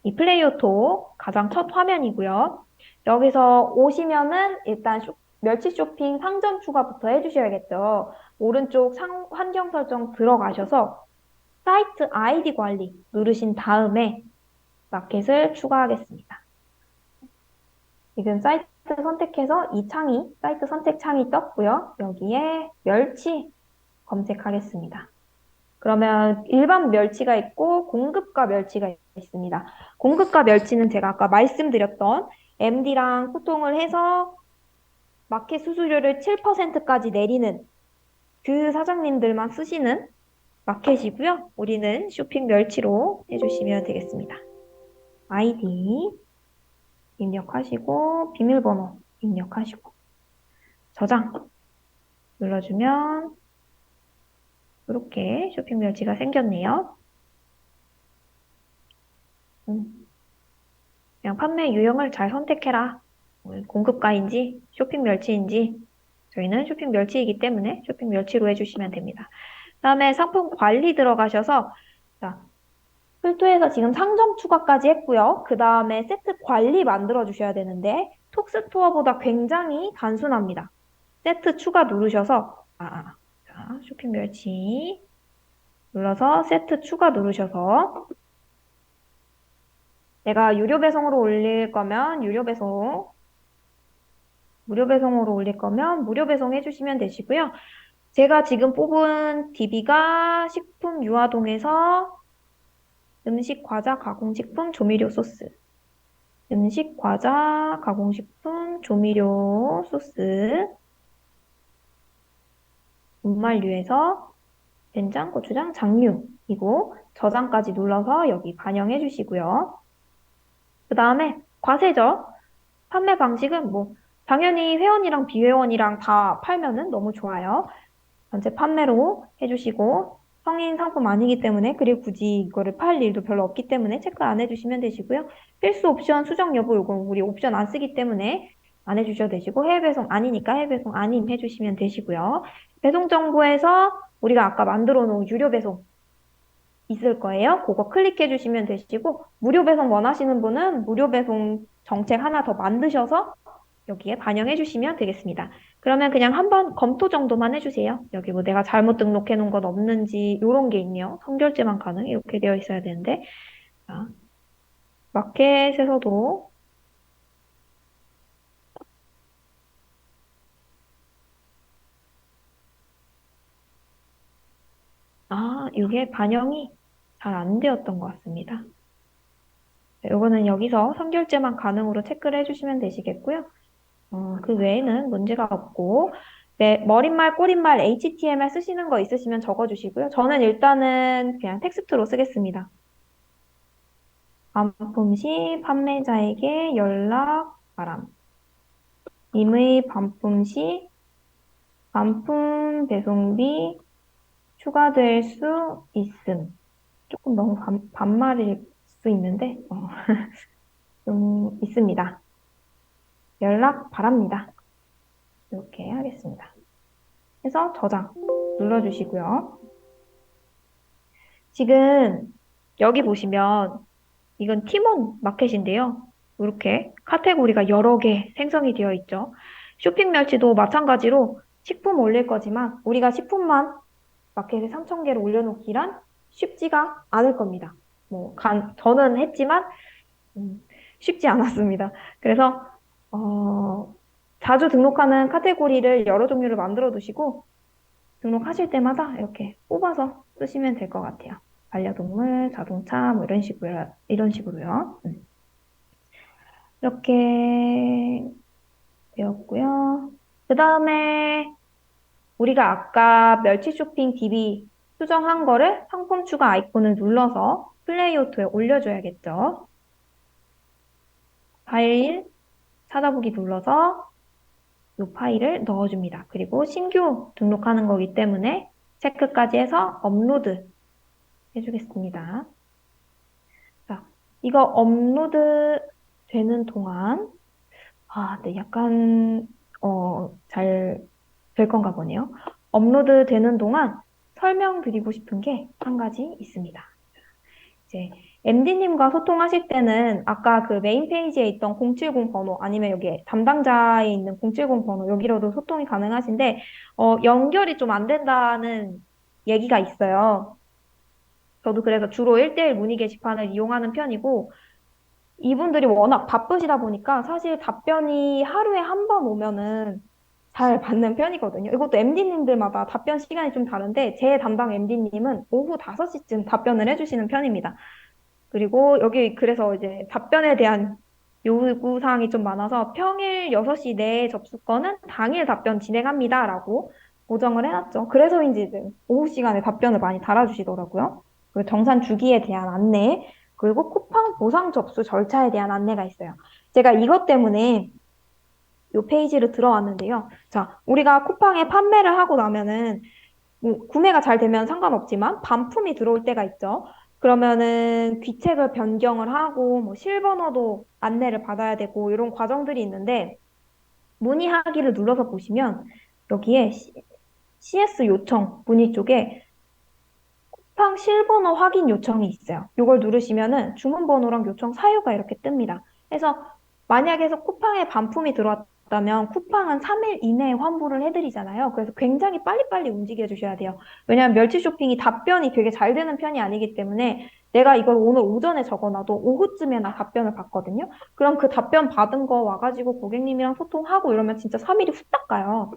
이 플레이오토 가장 첫 화면이고요. 여기서 오시면은 일단 멸치 쇼핑 상점 추가부터 해주셔야겠죠. 오른쪽 환경 설정 들어가셔서 사이트 아이디 관리 누르신 다음에 마켓을 추가하겠습니다. 지금 사이트 선택해서 이 창이, 사이트 선택 창이 떴고요. 여기에 멸치 검색하겠습니다. 그러면 일반 멸치가 있고 공급가 멸치가 있습니다. 공급가 멸치는 제가 아까 말씀드렸던 MD랑 소통을 해서 마켓 수수료를 7%까지 내리는 그 사장님들만 쓰시는 마켓이고요. 우리는 쇼핑 멸치로 해주시면 되겠습니다. 아이디 입력하시고 비밀번호 입력하시고 저장 눌러주면 이렇게 쇼핑 멸치가 생겼네요. 그냥 판매 유형을 잘 선택해라. 공급가인지 쇼핑 멸치인지 저희는 쇼핑 멸치이기 때문에 쇼핑 멸치로 해주시면 됩니다. 그다음에 상품 관리 들어가셔서 자, 필토에서 지금 상점 추가까지 했고요. 그 다음에 세트 관리 만들어 주셔야 되는데 톡스토어보다 굉장히 단순합니다. 세트 추가 누르셔서 자, 쇼핑 멸치 눌러서 세트 추가 누르셔서 내가 유료 배송으로 올릴 거면 유료 배송, 무료 배송으로 올릴 거면 무료 배송 해주시면 되시고요. 제가 지금 뽑은 DB가 식품 유아동에서 음식, 과자, 가공식품, 조미료 소스. 음식, 과자, 가공식품, 조미료 소스. 분말류에서 된장, 고추장, 장류이고 저장까지 눌러서 여기 반영해 주시고요. 그 다음에 과세죠. 판매 방식은 뭐 당연히 회원이랑 비회원이랑 다 팔면은 너무 좋아요. 전체 판매로 해주시고 성인 상품 아니기 때문에 그리고 굳이 이거를 팔 일도 별로 없기 때문에 체크 안 해주시면 되시고요. 필수 옵션 수정 여부 이거 우리 옵션 안 쓰기 때문에 안 해주셔도 되시고 해외 배송 아니니까 해외 배송 아님 해주시면 되시고요. 배송 정보에서 우리가 아까 만들어 놓은 유료 배송 있을 거예요. 그거 클릭해 주시면 되시고 무료 배송 원하시는 분은 무료 배송 정책 하나 더 만드셔서 여기에 반영해 주시면 되겠습니다. 그러면 그냥 한번 검토 정도만 해주세요. 여기 뭐 내가 잘못 등록해 놓은 건 없는지 이런 게 있네요. 선결제만 가능 이렇게 되어 있어야 되는데 자, 마켓에서도 이게 반영이 잘 안 되었던 것 같습니다. 이거는 여기서 선결제만 가능으로 체크를 해주시면 되시겠고요. 그 외에는 문제가 없고, 네, 머릿말, 꼬릿말, HTML 쓰시는 거 있으시면 적어주시고요. 저는 일단은 그냥 텍스트로 쓰겠습니다. 반품 시 판매자에게 연락 바람. 임의 반품 시 반품 배송비 추가될 수 있음. 조금 너무 반말일 수 있는데, 좀 있습니다. 연락 바랍니다. 이렇게 하겠습니다. 해서 저장 눌러주시고요. 지금 여기 보시면 이건 티몬 마켓인데요. 이렇게 카테고리가 여러 개 생성이 되어 있죠. 쇼핑 멸치도 마찬가지로 식품 올릴 거지만 우리가 식품만 마켓에 3,000개를 올려놓기란 쉽지가 않을 겁니다. 저는 했지만 쉽지 않았습니다. 그래서 자주 등록하는 카테고리를 여러 종류를 만들어 두시고 등록하실 때마다 이렇게 뽑아서 쓰시면 될 것 같아요. 반려동물, 자동차, 뭐 이런 식으로요. 이렇게 되었고요. 그 다음에 우리가 아까 멸치 쇼핑 DB 수정한 거를 상품 추가 아이콘을 눌러서 플레이오토에 올려줘야겠죠. 파일 찾아보기 눌러서 이 파일을 넣어줍니다. 그리고 신규 등록하는 거기 때문에 체크까지 해서 업로드 해주겠습니다. 자, 이거 업로드 되는 동안, 네, 약간, 잘 될 건가 보네요. 업로드 되는 동안 설명드리고 싶은 게 한 가지 있습니다. 이제 MD님과 소통하실 때는 아까 그 메인 페이지에 있던 070 번호 아니면 여기 담당자에 있는 070 번호 여기로도 소통이 가능하신데 연결이 좀 안 된다는 얘기가 있어요. 저도 그래서 주로 1대1 문의 게시판을 이용하는 편이고 이분들이 워낙 바쁘시다 보니까 사실 답변이 하루에 한 번 오면은 잘 받는 편이거든요. 이것도 MD님들마다 답변 시간이 좀 다른데 제 담당 MD님은 오후 5시쯤 답변을 해주시는 편입니다. 그리고 여기 그래서 이제 답변에 대한 요구사항이 좀 많아서 평일 6시 내에 접수건은 당일 답변 진행합니다라고 고정을 해놨죠. 그래서인지 이제 오후 시간에 답변을 많이 달아주시더라고요. 그리고 정산 주기에 대한 안내, 그리고 쿠팡 보상 접수 절차에 대한 안내가 있어요. 제가 이것 때문에 이 페이지를 들어왔는데요. 자, 우리가 쿠팡에 판매를 하고 나면은 뭐 구매가 잘 되면 상관없지만 반품이 들어올 때가 있죠. 그러면은 귀책을 변경을 하고 뭐 실번호도 안내를 받아야 되고 이런 과정들이 있는데 문의하기를 눌러서 보시면 여기에 CS 요청 문의 쪽에 쿠팡 실번호 확인 요청이 있어요. 이걸 누르시면은 주문번호랑 요청 사유가 이렇게 뜹니다. 그래서 만약에서 쿠팡에 반품이 들어왔다면 쿠팡은 3일 이내에 환불을 해드리잖아요. 그래서 굉장히 빨리빨리 움직여 주셔야 돼요. 왜냐하면 멸치 쇼핑이 답변이 되게 잘 되는 편이 아니기 때문에 내가 이걸 오늘 오전에 적어놔도 오후쯤에나 답변을 받거든요. 그럼 그 답변 받은 거 와가지고 고객님이랑 소통하고 이러면 진짜 3일이 후딱 가요.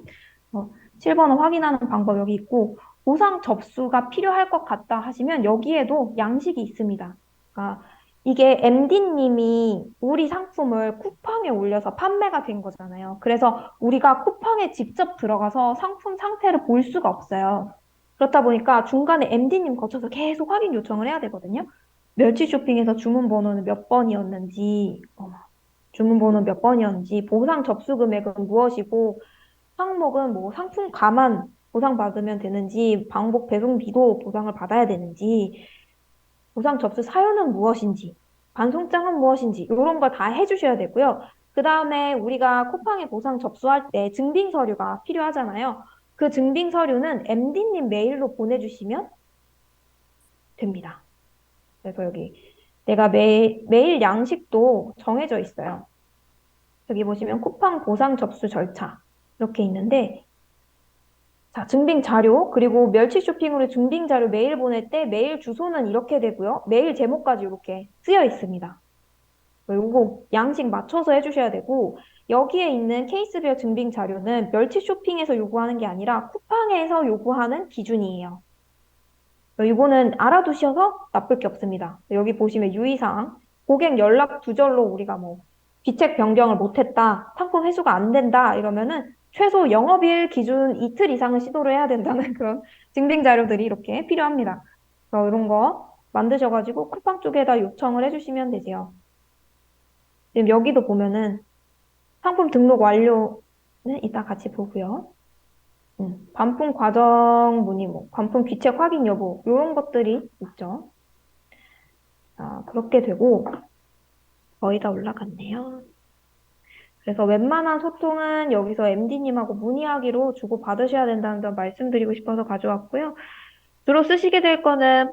실번호 확인하는 방법 여기 있고 보상 접수가 필요할 것 같다 하시면 여기에도 양식이 있습니다. 그러니까 이게 MD님이 우리 상품을 쿠팡에 올려서 판매가 된 거잖아요. 그래서 우리가 쿠팡에 직접 들어가서 상품 상태를 볼 수가 없어요. 그렇다 보니까 중간에 MD님 거쳐서 계속 확인 요청을 해야 되거든요. 멸치 쇼핑에서 주문 번호는 몇 번이었는지, 주문 번호 몇 번이었는지, 보상 접수 금액은 무엇이고, 항목은 뭐 상품가만 보상받으면 되는지, 반복 배송비도 보상을 받아야 되는지, 보상 접수 사유는 무엇인지, 반송장은 무엇인지, 이런 걸 다 해주셔야 되고요. 그 다음에 우리가 쿠팡에 보상 접수할 때 증빙 서류가 필요하잖아요. 그 증빙 서류는 MD님 메일로 보내주시면 됩니다. 그래서 여기 내가 메일 양식도 정해져 있어요. 여기 보시면 쿠팡 보상 접수 절차 이렇게 있는데 자, 증빙 자료, 그리고 멸치 쇼핑으로 증빙 자료 메일 보낼 때 메일 주소는 이렇게 되고요. 메일 제목까지 이렇게 쓰여 있습니다. 요거 양식 맞춰서 해주셔야 되고, 여기에 있는 케이스별 증빙 자료는 멸치 쇼핑에서 요구하는 게 아니라 쿠팡에서 요구하는 기준이에요. 이거는 알아두셔서 나쁠 게 없습니다. 여기 보시면 유의사항, 고객 연락 두절로 우리가 뭐 귀책 변경을 못했다, 상품 회수가 안 된다 이러면은 최소 영업일 기준 이틀 이상은 시도를 해야 된다는 그런 증빙 자료들이 이렇게 필요합니다. 그래서 이런 거 만드셔가지고 쿠팡 쪽에다 요청을 해주시면 되세요. 지금 여기도 보면은 상품 등록 완료는 이따 같이 보고요. 반품 과정 문의, 뭐, 반품 귀책 확인 여부, 이런 것들이 있죠. 그렇게 되고, 거의 다 올라갔네요. 그래서 웬만한 소통은 여기서 MD님하고 문의하기로 주고받으셔야 된다는 점 말씀드리고 싶어서 가져왔고요. 주로 쓰시게 될 거는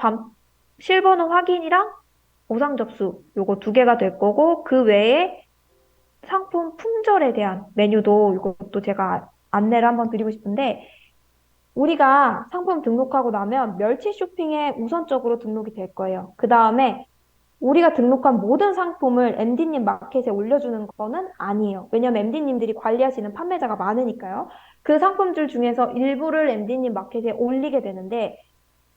실번호 확인이랑 보상 접수, 요거 두 개가 될 거고, 그 외에 상품 품절에 대한 메뉴도 이것도 제가 안내를 한번 드리고 싶은데, 우리가 상품 등록하고 나면 멸치 쇼핑에 우선적으로 등록이 될 거예요. 그 다음에 우리가 등록한 모든 상품을 MD님 마켓에 올려주는 거는 아니에요. 왜냐면 MD님들이 관리하시는 판매자가 많으니까요. 그 상품들 중에서 일부를 MD님 마켓에 올리게 되는데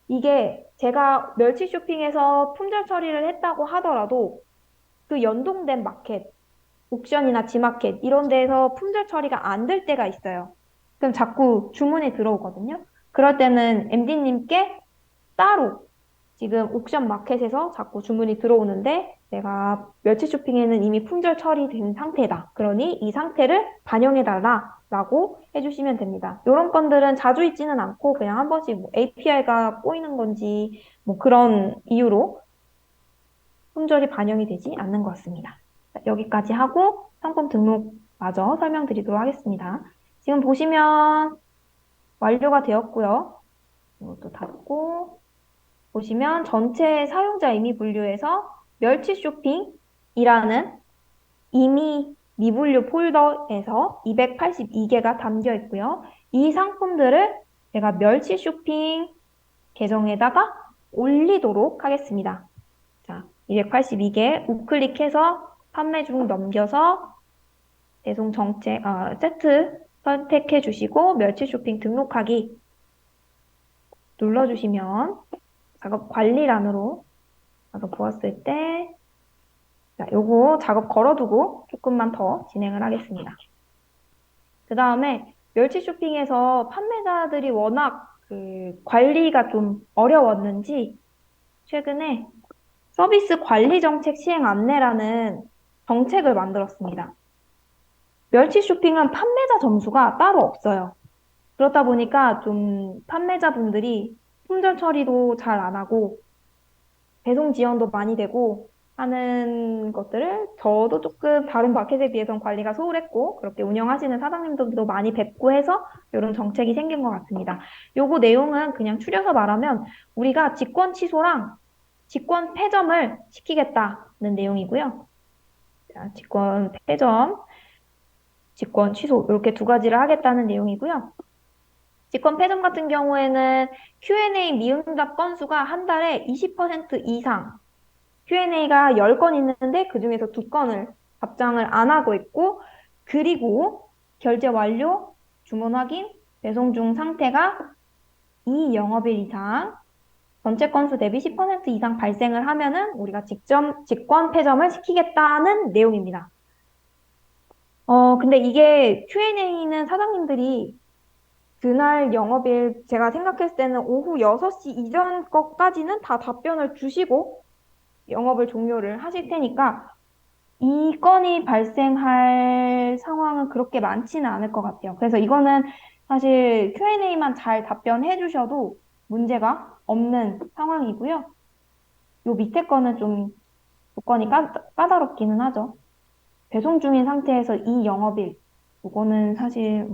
이게 제가 멸치 쇼핑에서 품절 처리를 했다고 하더라도 그 연동된 마켓, 옥션이나 지마켓 이런 데에서 품절 처리가 안 될 때가 있어요. 그럼 자꾸 주문이 들어오거든요. 그럴 때는 MD님께 따로 지금 옥션 마켓에서 자꾸 주문이 들어오는데 내가 멸치 쇼핑에는 이미 품절 처리된 상태다. 그러니 이 상태를 반영해달라 라고 해주시면 됩니다. 이런 건들은 자주 있지는 않고 그냥 한 번씩 뭐 API가 꼬이는 건지 뭐 그런 이유로 품절이 반영이 되지 않는 것 같습니다. 여기까지 하고 상품 등록마저 설명드리도록 하겠습니다. 지금 보시면 완료가 되었고요. 이것도 닫고 보시면 전체 사용자 임의 분류에서 멸치 쇼핑이라는 임의 미분류 폴더에서 282개가 담겨 있고요. 이 상품들을 제가 멸치 쇼핑 계정에다가 올리도록 하겠습니다. 자, 282개 우클릭해서 판매 중 넘겨서 배송 정책, 세트 선택해 주시고 멸치 쇼핑 등록하기 눌러주시면 작업 관리란으로 가서 보았을 때 자, 요거 작업 걸어두고 조금만 더 진행을 하겠습니다. 그 다음에 멸치 쇼핑에서 판매자들이 워낙 관리가 좀 어려웠는지 최근에 서비스 관리 정책 시행 안내라는 정책을 만들었습니다. 멸치 쇼핑은 판매자 점수가 따로 없어요. 그렇다 보니까 좀 판매자분들이 품절 처리도 잘 안 하고 배송 지연도 많이 되고 하는 것들을 저도 조금 다른 마켓에 비해서는 관리가 소홀했고 그렇게 운영하시는 사장님들도 많이 뵙고 해서 이런 정책이 생긴 것 같습니다. 요거 내용은 그냥 추려서 말하면 우리가 직권 취소랑 직권 폐점을 시키겠다는 내용이고요. 자, 직권 폐점, 직권 취소 이렇게 두 가지를 하겠다는 내용이고요. 직권 폐점 같은 경우에는 Q&A 미응답 건수가 한 달에 20% 이상 Q&A가 10건 있는데 그중에서 2건을 답장을 안 하고 있고 그리고 결제 완료, 주문 확인, 배송 중 상태가 2영업일 이상 전체 건수 대비 10% 이상 발생을 하면은 우리가 직접 직권 폐점을 시키겠다는 내용입니다. 근데 이게 Q&A는 사장님들이 그날 영업일 제가 생각했을 때는 오후 6시 이전 것까지는 다 답변을 주시고 영업을 종료를 하실 테니까 이 건이 발생할 상황은 그렇게 많지는 않을 것 같아요. 그래서 이거는 사실 Q&A만 잘 답변해 주셔도 문제가 없는 상황이고요. 요 밑에 거는 좀 조건이 까다롭기는 하죠. 배송 중인 상태에서 이 영업일, 이거는 사실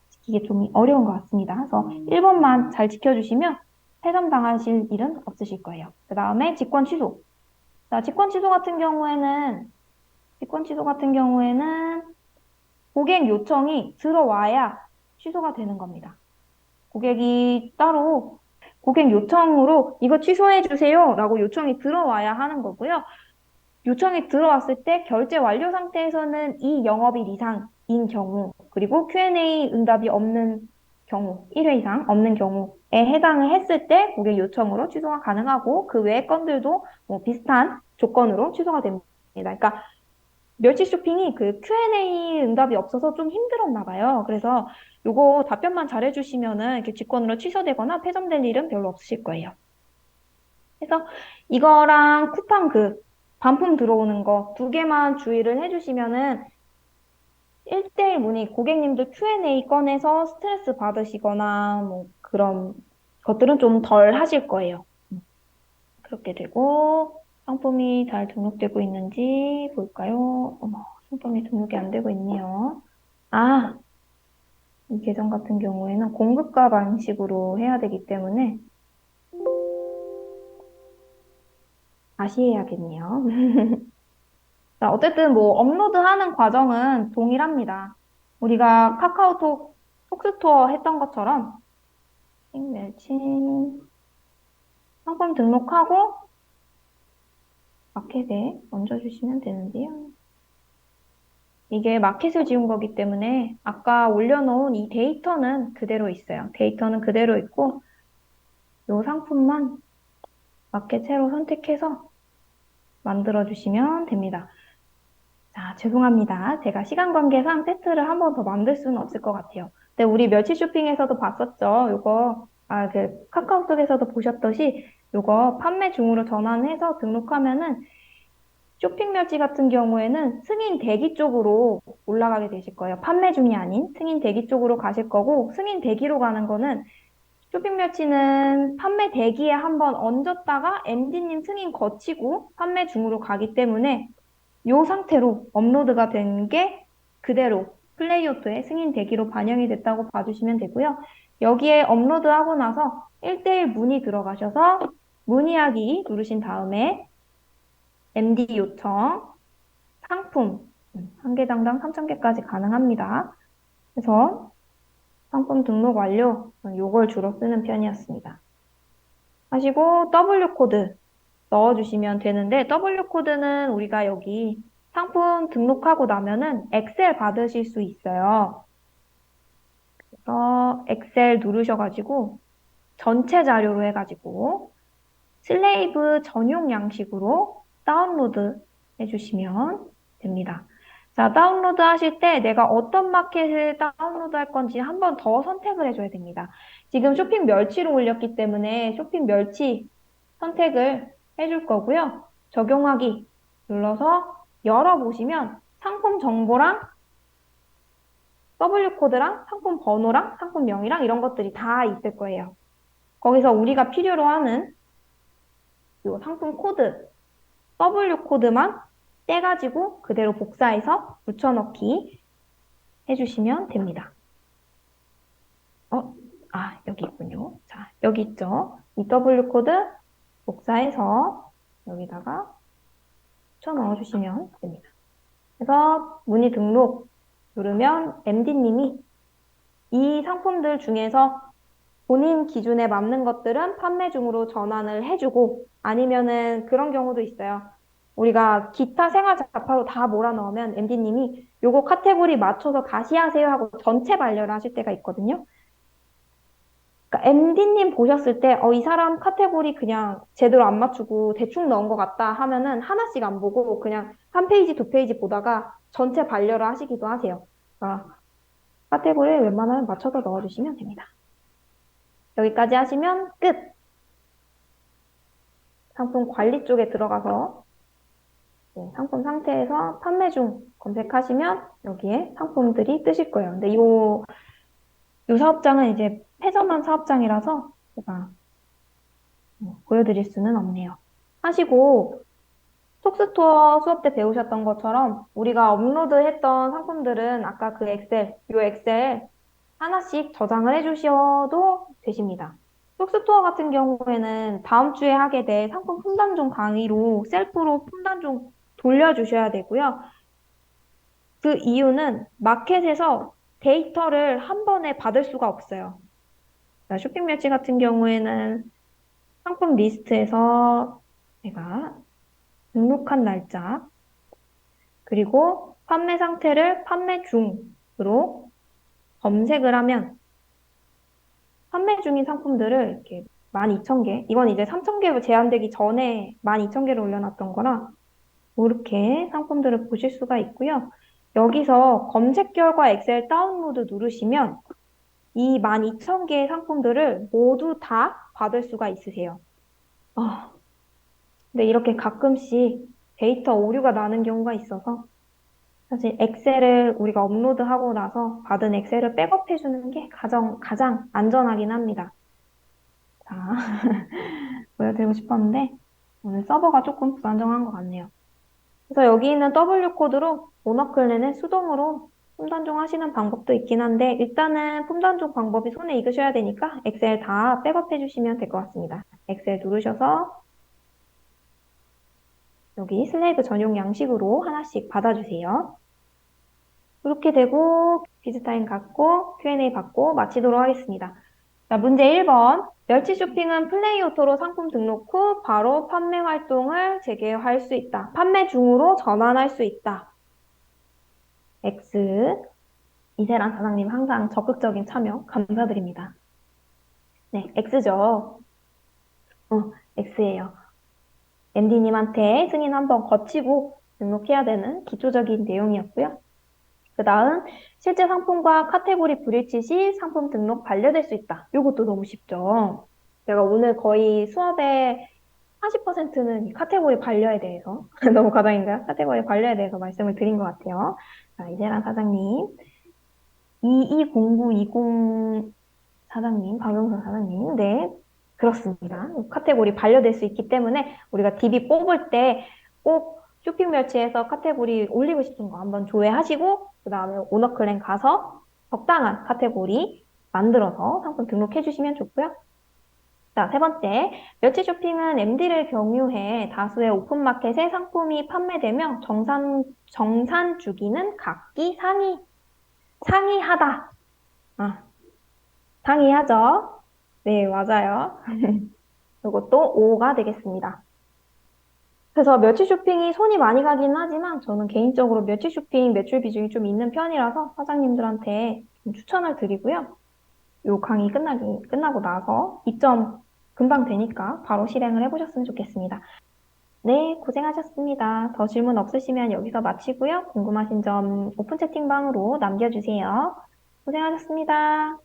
지키기 좀 어려운 것 같습니다. 그래서 1번만 잘 지켜주시면 폐점 당하실 일은 없으실 거예요. 그 다음에 직권 취소. 자, 직권 취소 같은 경우에는 고객 요청이 들어와야 취소가 되는 겁니다. 고객이 따로 고객 요청으로 이거 취소해 주세요 라고 요청이 들어와야 하는 거고요. 요청이 들어왔을 때 결제 완료 상태에서는 이 영업일 이상인 경우, 그리고 Q&A 응답이 없는 경우, 1회 이상 없는 경우에 해당을 했을 때 고객 요청으로 취소가 가능하고 그 외의 건들도 뭐 비슷한 조건으로 취소가 됩니다. 그러니까 멸치 쇼핑이 그 Q&A 응답이 없어서 좀 힘들었나 봐요. 그래서 요거 답변만 잘해주시면은 이렇게 직권으로 취소되거나 폐점될 일은 별로 없으실 거예요. 그래서 이거랑 쿠팡 반품 들어오는 거 두 개만 주의를 해주시면은 1대1 문의 고객님들 Q&A 꺼내서 스트레스 받으시거나 뭐 그런 것들은 좀 덜 하실 거예요. 그렇게 되고 상품이 잘 등록되고 있는지 볼까요? 어머, 상품이 등록이 안 되고 있네요. 아, 이 계정 같은 경우에는 공급가 방식으로 해야 되기 때문에 다시 해야겠네요. 자, 어쨌든 뭐 업로드하는 과정은 동일합니다. 우리가 카카오톡 톡스토어 했던 것처럼 mel친 상품 등록하고 마켓에 얹어주시면 되는데요. 이게 마켓을 지운 거기 때문에 아까 올려놓은 이 데이터는 그대로 있어요. 데이터는 그대로 있고 이 상품만 마켓 새로 선택해서 만들어주시면 됩니다. 자, 죄송합니다. 제가 시간 관계상 세트를 한 번 더 만들 수는 없을 것 같아요. 근데 우리 멸치 쇼핑에서도 봤었죠. 요거, 카카오톡에서도 보셨듯이 요거 판매 중으로 전환해서 등록하면은 쇼핑 멸치 같은 경우에는 승인 대기 쪽으로 올라가게 되실 거예요. 판매 중이 아닌 승인 대기 쪽으로 가실 거고, 승인 대기로 가는 거는 쇼핑 멸치는 판매 대기에 한번 얹었다가 MD님 승인 거치고 판매 중으로 가기 때문에 이 상태로 업로드가 된 게 그대로 플레이오토에 승인 대기로 반영이 됐다고 봐주시면 되고요. 여기에 업로드하고 나서 1대1 문의 들어가셔서 문의하기 누르신 다음에 MD 요청, 상품, 한 개당당 3,000개까지 가능합니다. 그래서 상품 등록 완료, 요걸 주로 쓰는 편이었습니다. 하시고 W코드 넣어주시면 되는데 W코드는 우리가 여기 상품 등록하고 나면은 엑셀 받으실 수 있어요. 그래서 엑셀 누르셔가지고 전체 자료로 해가지고 슬레이브 전용 양식으로 다운로드 해주시면 됩니다. 자, 다운로드 하실 때 내가 어떤 마켓을 다운로드 할 건지 한 번 더 선택을 해줘야 됩니다. 지금 쇼핑 멸치로 올렸기 때문에 쇼핑 멸치 선택을 해줄 거고요. 적용하기 눌러서 열어보시면 상품 정보랑 W코드랑 상품 번호랑 상품명이랑 이런 것들이 다 있을 거예요. 거기서 우리가 필요로 하는 이 상품 코드, W코드만 떼가지고 그대로 복사해서 붙여넣기 해주시면 됩니다. 여기 있군요. 자, 여기 있죠. 이 W코드 복사해서 여기다가 붙여넣어 주시면 됩니다. 그래서 문의 등록 누르면 MD님이 이 상품들 중에서 본인 기준에 맞는 것들은 판매 중으로 전환을 해주고 아니면은 그런 경우도 있어요. 우리가 기타 생활 잡화로 다 몰아넣으면 MD님이 요거 카테고리 맞춰서 다시 하세요 하고 전체 반려를 하실 때가 있거든요. 그러니까 MD님 보셨을 때 이 사람 카테고리 그냥 제대로 안 맞추고 대충 넣은 것 같다 하면은 하나씩 안 보고 그냥 한 페이지, 두 페이지 보다가 전체 반려를 하시기도 하세요. 그러니까 카테고리에 웬만하면 맞춰서 넣어주시면 됩니다. 여기까지 하시면 끝! 상품 관리 쪽에 들어가서 상품 상태에서 판매 중 검색하시면 여기에 상품들이 뜨실 거예요. 근데 이 사업장은 이제 폐점한 사업장이라서 제가 보여드릴 수는 없네요. 하시고 톡스토어 수업 때 배우셨던 것처럼 우리가 업로드했던 상품들은 아까 그 엑셀 하나씩 저장을 해주셔도 되십니다. 톡스토어 같은 경우에는 다음 주에 하게 될 상품 품단종 강의로 셀프로 품단종 돌려주셔야 되고요. 그 이유는 마켓에서 데이터를 한 번에 받을 수가 없어요. 쇼핑 매치 같은 경우에는 상품 리스트에서 제가 등록한 날짜, 그리고 판매 상태를 판매 중으로 검색을 하면 판매 중인 상품들을 이렇게 12,000개, 이건 이제 3,000개로 제한되기 전에 12,000개를 올려놨던 거라 이렇게 상품들을 보실 수가 있고요. 여기서 검색 결과 엑셀 다운로드 누르시면 이 12,000개의 상품들을 모두 다 받을 수가 있으세요. 근데 이렇게 가끔씩 데이터 오류가 나는 경우가 있어서 사실 엑셀을 우리가 업로드하고 나서 받은 엑셀을 백업해주는 게 가장 안전하긴 합니다. 자, 보여드리고 싶었는데 오늘 서버가 조금 불안정한 것 같네요. 그래서 여기 있는 W코드로 모너클랜에 수동으로 품단종 하시는 방법도 있긴 한데 일단은 품단종 방법이 손에 익으셔야 되니까 엑셀 다 백업해 주시면 될 것 같습니다. 엑셀 누르셔서 여기 슬레이브 전용 양식으로 하나씩 받아주세요. 이렇게 되고 퀴즈 타임 갖고 Q&A 받고 마치도록 하겠습니다. 자, 문제 1번. 멸치 쇼핑은 플레이 오토로 상품 등록 후 바로 판매 활동을 재개할 수 있다. 판매 중으로 전환할 수 있다. X. 이세란 사장님 항상 적극적인 참여 감사드립니다. 네, X죠. X예요. MD님한테 승인 한번 거치고 등록해야 되는 기초적인 내용이었고요. 그 다음, 실제 상품과 카테고리 불일치 시 상품 등록 반려될 수 있다. 이것도 너무 쉽죠. 제가 오늘 거의 수업의 40%는 이 카테고리 반려에 대해서, 너무 과장인가요? 카테고리 반려에 대해서 말씀을 드린 것 같아요. 자, 이재란 사장님, 220920 사장님, 박영선 사장님, 네, 그렇습니다. 카테고리 반려될 수 있기 때문에 우리가 DB 뽑을 때 꼭 쇼핑 멸치에서 카테고리 올리고 싶은 거 한번 조회하시고 그 다음에 오너클랜 가서 적당한 카테고리 만들어서 상품 등록해 주시면 좋고요. 자, 세 번째. 멸치 쇼핑은 MD를 경유해 다수의 오픈마켓에 상품이 판매되며 정산 주기는 각기 상이하다. 아, 상이하죠? 네, 맞아요. 이것도 O가 되겠습니다. 그래서 멸치 쇼핑이 손이 많이 가긴 하지만 저는 개인적으로 멸치 쇼핑 매출 비중이 좀 있는 편이라서 사장님들한테 좀 추천을 드리고요. 요 강의 끝나고 나서 입점 금방 되니까 바로 실행을 해보셨으면 좋겠습니다. 네, 고생하셨습니다. 더 질문 없으시면 여기서 마치고요. 궁금하신 점 오픈 채팅방으로 남겨주세요. 고생하셨습니다.